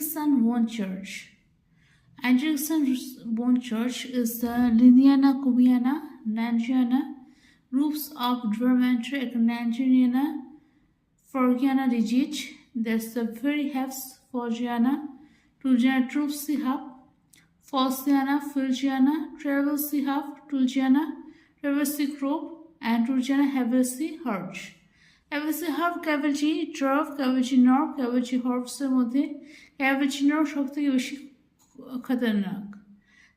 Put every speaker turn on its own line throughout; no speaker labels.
Angelican-Bone Church. Angelican-Bone Church is the Liniana Cubiana, Nangiana, groups of dormitory Nangiana, Forgiana Digit, there's the very hefts Forgiana, Tulgiana Trupsi Hub, Falsiana, Filgiana, Travelsi Hub, Tulgiana, Traversi Group, and Tulgiana Havesi Hirsch. Havesi Hub Cavaci, Drove, Cavaci North, Cavaci Horse Mode, Cavaci North, Shokti Yoshi Khatanak.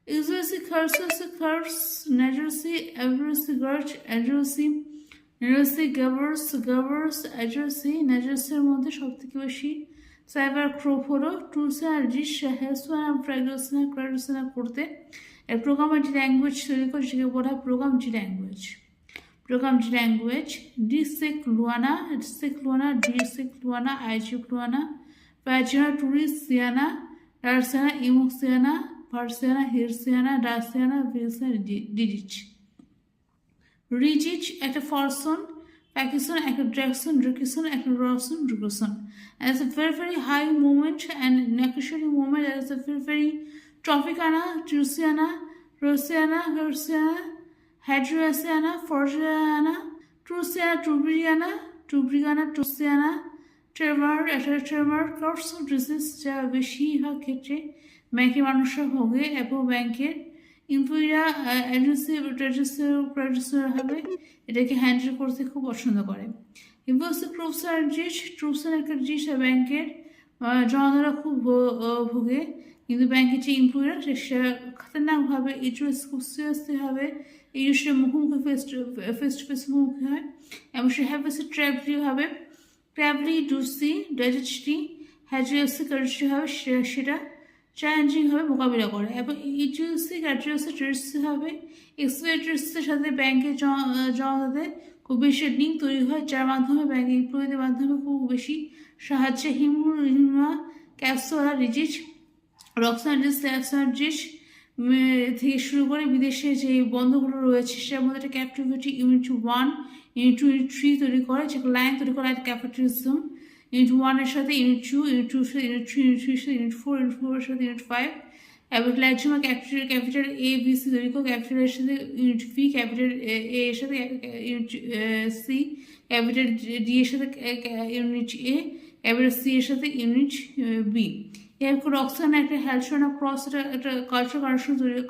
Exercy curse, Najersi, Eversi Gurch, Adjersi, Najersi Gavers, Adjersi, Najersi মধ্যে সবথেকে বেশি cyber crop হলো টুলসা rich হেসওয়ান প্রাইগোসনা করতে এর প্রোগ্রামটি language তৈরি করে সেটাকে বলা হয় প্রোগ্রামটি ল্যাঙ্গুয়েজ ডিসেক লুয়ানা আইজিক লুয়ানা প্যাজিনা টুরিসিয়ানা রারসিয়ানা ইমুক্সিয়ানা ভার্সিয়ানা হিরসিয়ানা ডাসিয়ানা ভিলসিয়ানা রিজিচ একটা ফরসন Pakistan, Drexon, Rickerson, Rickerson. And it's a very, very high moment and necessary moment. That is a very, very Tropicana, Trusiana, Rosiana, Hersiana, Hadriasiana, Forgiana, Trusiana, Tubrigana, Trusiana, Trevor, Course of Resist, Vishi, Hakete, Banki Manusha Hoge, Apple Banket. ইম্পুইরা producer হবে এটাকে handle করতে খুব পছন্দ করে ইম্পোসিভ ট্রুপসার একটা জিনিস ব্যাংকের জনরা খুব ভোগে কিন্তু ব্যাংকের যে ইম্পুইরা সেটা খতরনাকভাবে এই জিনিস খুব সিরিয়াসলি হবে এই জিনিসটা মুখোমুখি ফেস টু ফেস মুখোমুখি হয় এবং সে হ্যাভেসে ট্র্যাভলি ডুসি ডাইজেস্টি হ্যাজিয়াসি কার্সি হবে সেটা চ্যালেঞ্জিং হবে মোকাবিলা করে এবং ইউটিউসি হবে এক্সপেক্টেডসের সাথে ব্যাংকের জমাতে খুব বেশি লিঙ্ক তৈরি হয় যার মাধ্যমে ব্যাংক এমপ্লয়ীদের মাধ্যমে খুব বেশি সাহায্যে হিমা ক্যাপসোলা রিজিচ রক্সানডিস থেকে শুরু করে বিদেশে যে বন্ধগুলো রয়েছে সেটার মধ্যে একটা ক্যাপটিভিটি ইউনিট 1 ইউনিট 2 ইউনিট 3 তৈরি করে যেগুলো লাইন তৈরি করে ক্যাপিটালিজম ইউনিট 1 এর সাথে ইউনিট 2 ইউনিট 2 এর সাথে ইউনিট 3 ইউনিট 3 এর সাথে ইউনিট 4 ইউনিট 4 এর সাথে ইউনিট 5 এবং লাইজমা ক্যাপিটাল এ বি সি তৈরি করে ক্যাপিটাল এর সাথে ইউনিট বি ক্যাপিটাল এ এর সাথে ইউনিট সি ক্যাপিটাল ডি এর সাথে ইউনিট এ ক্যাপিটাল সি এর সাথে ইউনিট বি এরপর অক্সান একটা হ্যালসোনা ক্রস একটা কালচার কানেকশন তৈরি